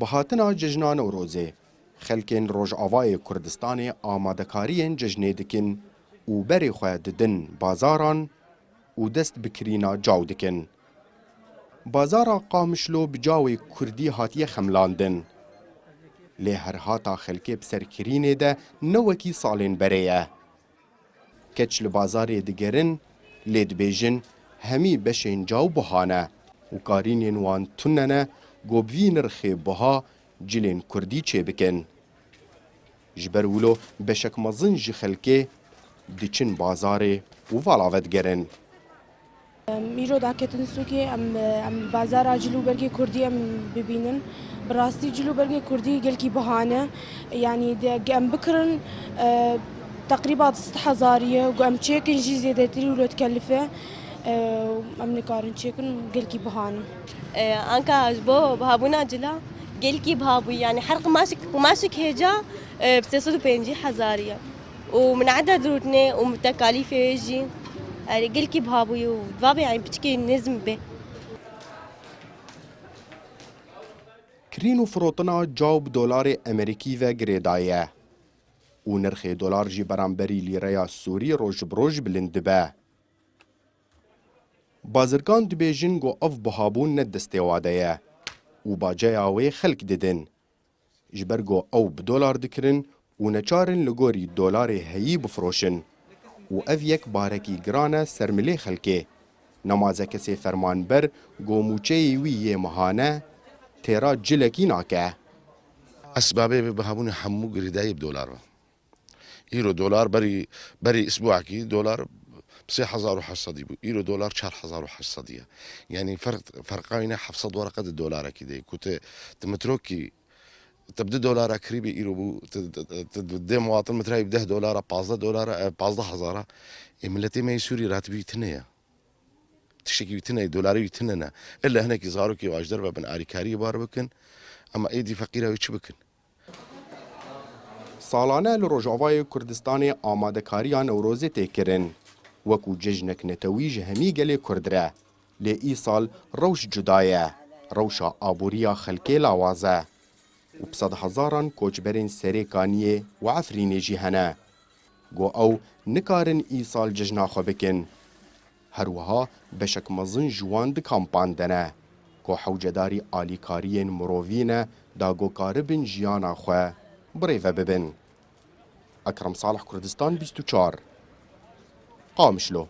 بهاتنا جژنا نوروزê xelkên Rojavayê Kurdistanê amadekariyên cejnê dikin û berê xwe didin bazaran û dest bi kirîna caw dikin. Bazara Qamişlo bi cawê Kurdî hatiye xemlandin. Lê herhata xelkê bi serkirînê de ne wekî salên berê ye. Keç li bazarê digerin, lê dibêjin hemî beşên caw buha ne û karînên wan tune ne got bi vî nirxê buha cilên Kurdî çêbikin. Ji ber wilo beşek mezin ji xelkê diçin bazarê û vala ve digerin. میرو داکتن سوکی ام بازار جلو برگی کردی ام ببینن براستی جلو برگی کردی گل کی بهانه یعنی ام بکرن تقریبا 6000 و ام چیکن جی زیادتری ولو تكلفه ام نکارن چیکن گل کی بهانه انكا جبو بهابونا جلا گل کی بهابو يعني حرق ماسك هجا ب 350 ومن عدد روتني ومتكاليف يجي قل كي بهابوي ودبابي يعني بتشكي نزم به Kirîn û firotina caw bi dolarê Amerîkî ve girêdaye û nirxê dolar jî beramberî lîreya Sûrî roj bi roj bilind dibe. Bazirgan dibêjin got ev bihabûn ne destê wade ye û baceya wê xelk didin. Ji ber got ew bi dolar dikirin û neçarin li gorî dolarê heyî bifroşin û ev yek barekî giran e ser milê xelkê. Nemaze kesê fermanber got mûçeyê wî yê mihane têra cilekî nake. اسبابي بهابوني حمو قريداي بدولار ايرو دولار بري اسبوعكي دولار ب 6800 ايرو دولار 4800 يعني فرقاينا حفصد ورقه الدولار كده كنت تمتروكي تبدا دولار قريب ايرو بو تبدا مواطن متراي ب 10 دولار 15 دولار 15000 ملتي ما سوري راتبي تنيا تشتكي تنيا دولاري تننا الا هناك يزاروكي واجدر بن اريكاري باربكن اما ايدي فقيره ويشبكن Salane li Rojavayê Kurdistanê amadekariya Newrozê tê kirin. Wekû cejnek netewî ji hemî gelê Kurd re. Lê îsal rewş cuda ye. Rewşa aboriya xelkê lawaz e. û bi sed hezaran koçberên serê Kaniyê û Efrînê jî hene. Got ew nikarin îsal cejna xwe bikin. Her wiha beşek mezin ji wan di kampan de ne. Ku hewcedarî alîkariyên mirovî ne da got karibin jiyana xwe birêve bibin. Ekrem Salih Kurdistan 24 Qamişlo